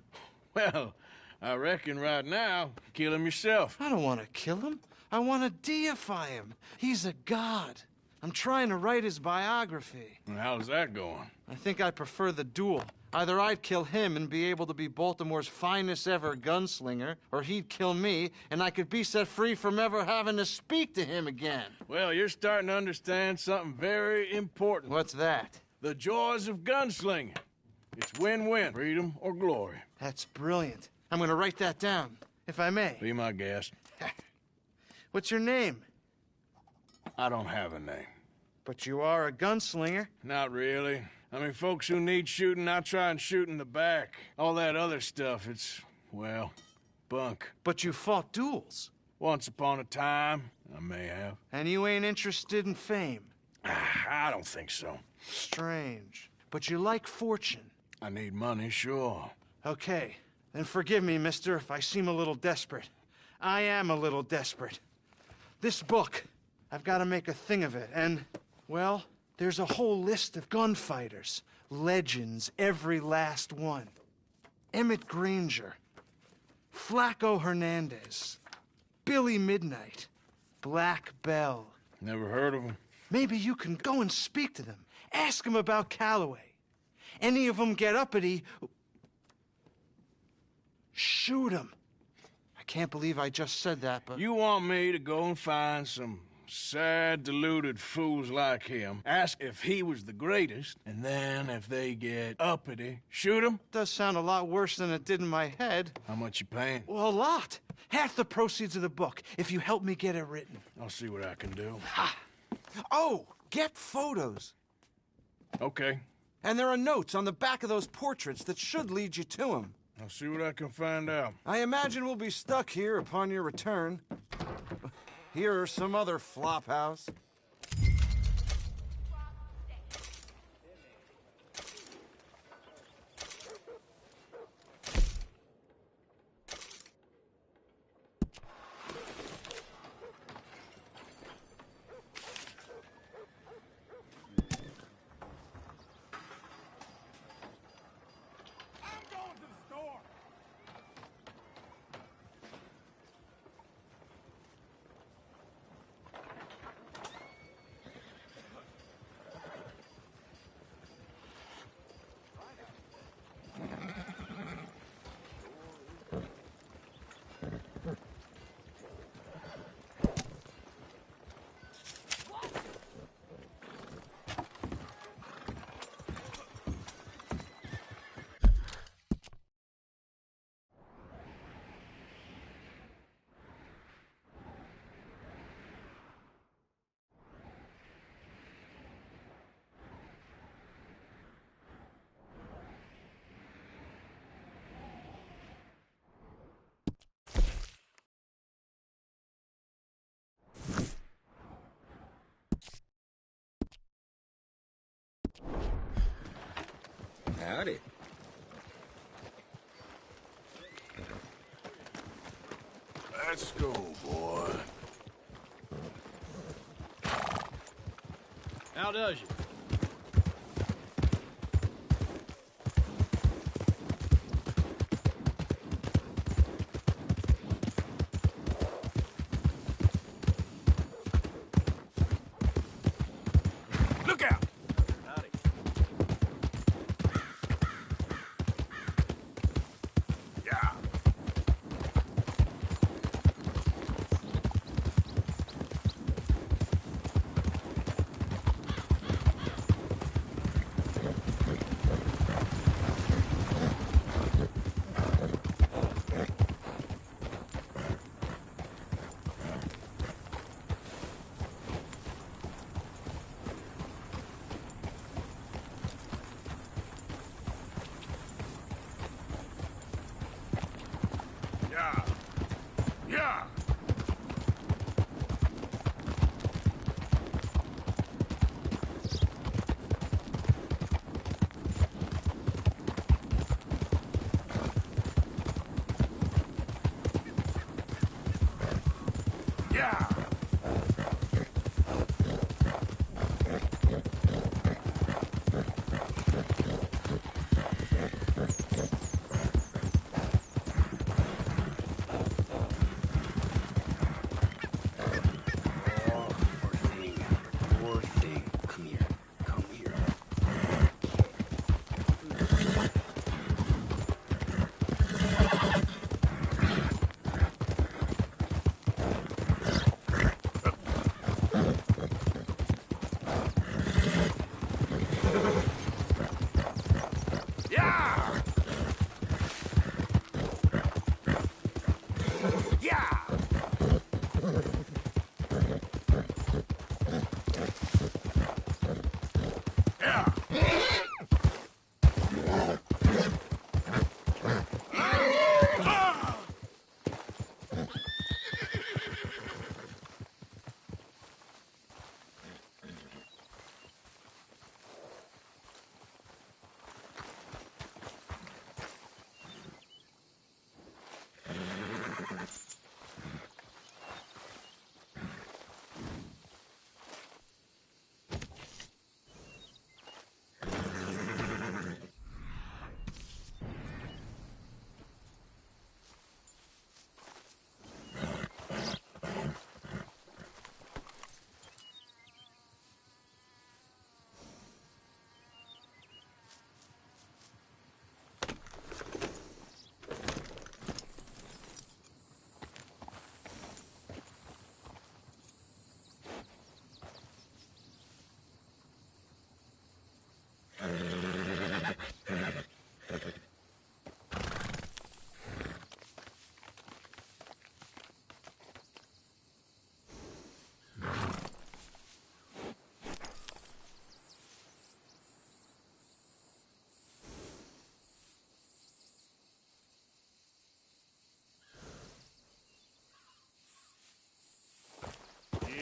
Well, I reckon right now, kill him yourself. I don't want to kill him. I want to deify him. He's a god. I'm trying to write his biography. And how's that going? I think I prefer the duel. Either I'd kill him and be able to be Baltimore's finest ever gunslinger, or he'd kill me and I could be set free from ever having to speak to him again. Well, you're starting to understand something very important. What's that? The joys of gunslinging. It's win-win, freedom or glory. That's brilliant. I'm gonna write that down, if I may. Be my guest. What's your name? I don't have a name. But you are a gunslinger. Not really. I mean, folks who need shooting, I try and shoot in the back. All that other stuff, it's, well, bunk. But you fought duels. Once upon a time, I may have. And you ain't interested in fame. I don't think so. Strange. But you like fortune. I need money, sure. Okay. Then forgive me, mister, if I seem a little desperate. I am a little desperate. This book, I've got to make a thing of it, and, well, there's a whole list of gunfighters. Legends, every last one. Emmett Granger. Flaco Hernandez. Billy Midnight. Black Bell. Never heard of him. Maybe you can go and speak to them. Ask them about Calloway. Any of them get uppity, shoot them. I can't believe I just said that, but... You want me to go and find some sad, deluded fools like him, ask if he was the greatest, and then if they get uppity, shoot him? Does sound a lot worse than it did in my head. How much you paying? Well, a lot. Half the proceeds of the book, if you help me get it written. I'll see what I can do. Ha! Oh, get photos. Okay. And there are notes on the back of those portraits that should lead you to him. I'll see what I can find out. I imagine we'll be stuck here upon your return. Here are some other flophouse. Howdy. Let's go, boy. How does you? Look out! Howdy. Yeah. Yeah! Poor thing. Come here. Come here. Yeah! Yeah! Yeah!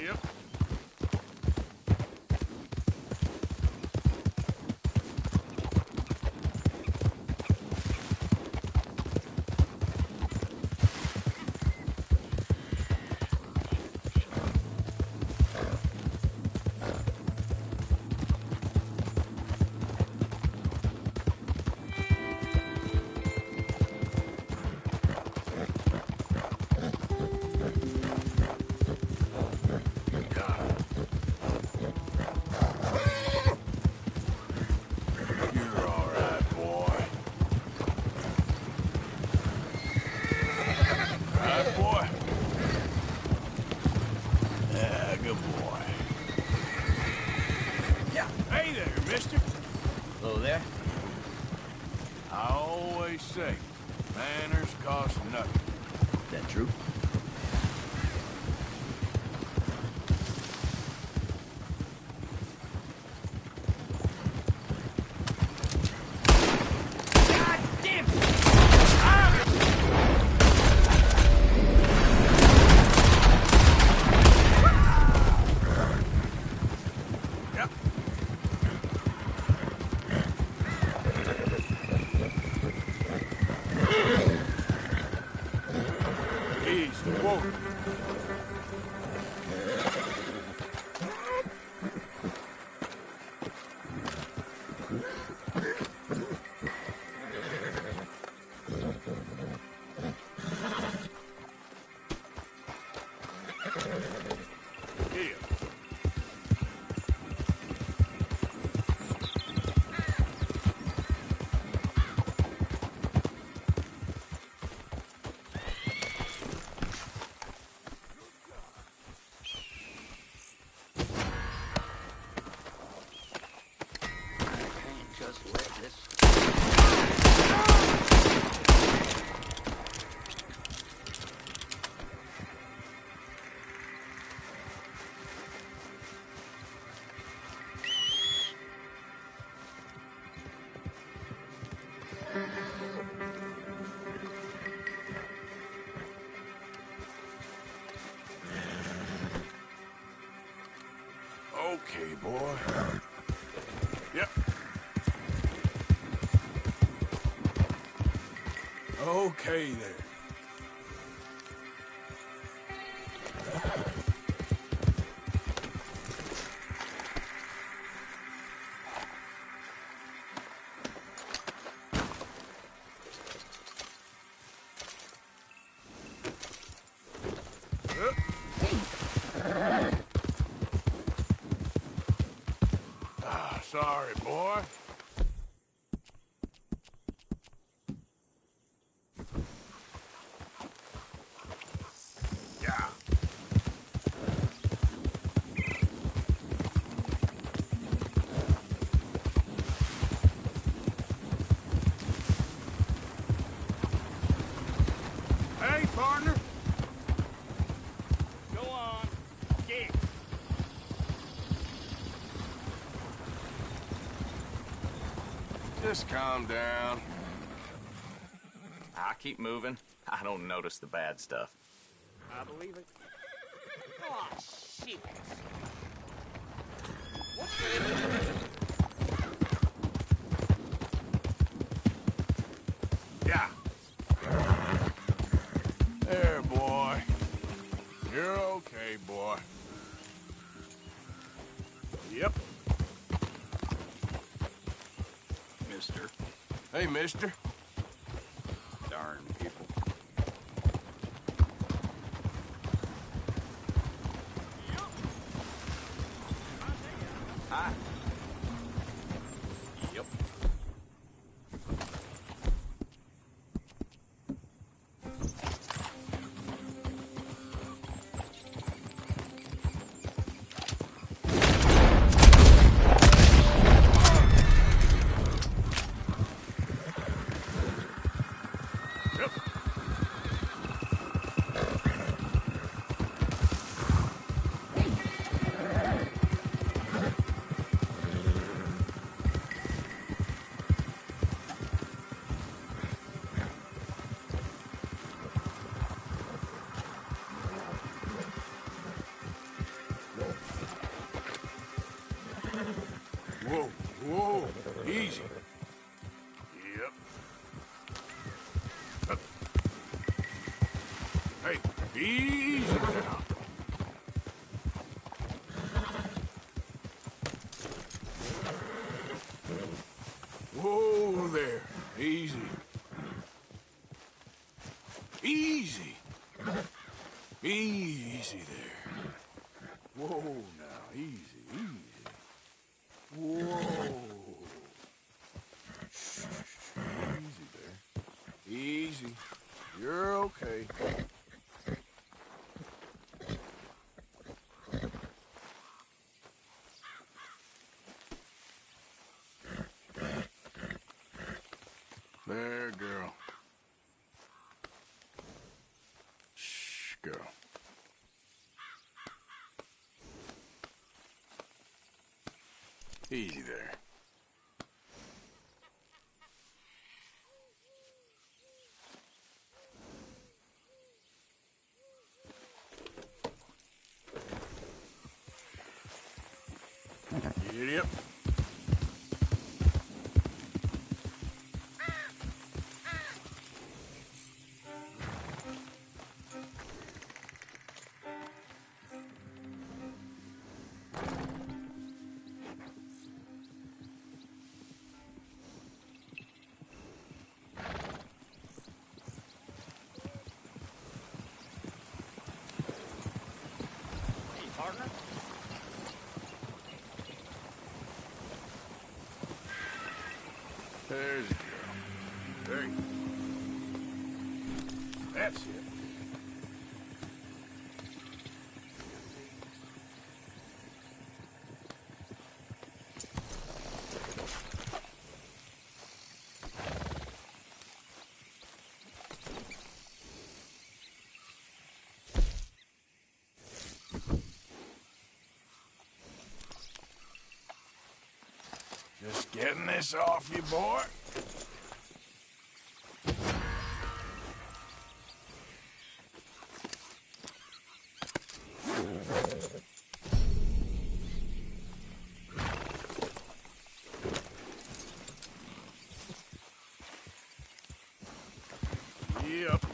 Yep. You're all right, boy. Right, boy? Yeah, good boy. Yeah. Hey there, mister. Hello there. I always say, manners cost nothing. That true? God damn it! Yep. Easy, whoa. Here. Just let this. Okay, boy. Yep. Okay, there. sorry, boy. Yeah. Hey, partner. Go on. Kick. Just calm down. I keep moving. I don't notice the bad stuff. I believe it. Oh, shit. Yeah. There, boy. You're okay, boy. Yep. Mister. Hey, mister. Darn people. Hi. Yep. Whoa, whoa, easy. Yep. Hey, easy now. Whoa there, easy. Easy. Easy there. Whoa now, easy, easy. Whoa. Easy there. Easy. You're okay. There, girl. Shh, girl. Easy there. Yep. Partner? There's a girl. Hey. That's it. Just getting this off you, boy. Yep.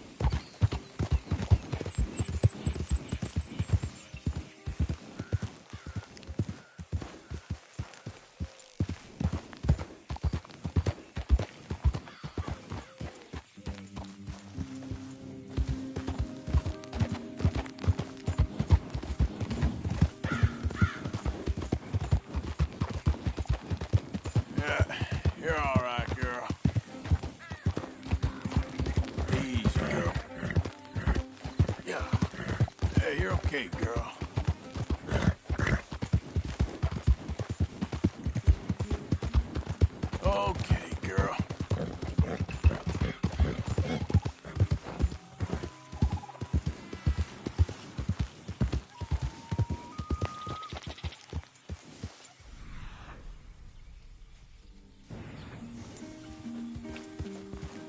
Okay, girl. Okay, girl.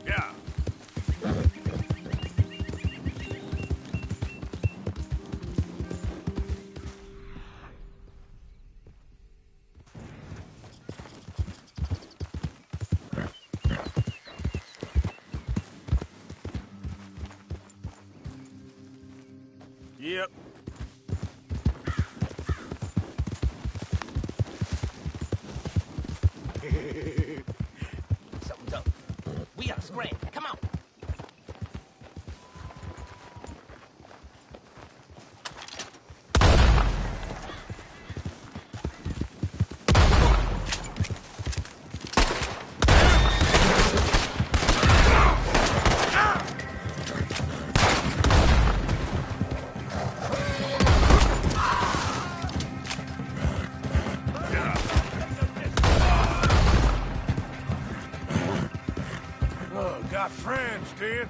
Yeah. Yep. Something's up. We gotta scram. Come on. Oh, got friends, do you?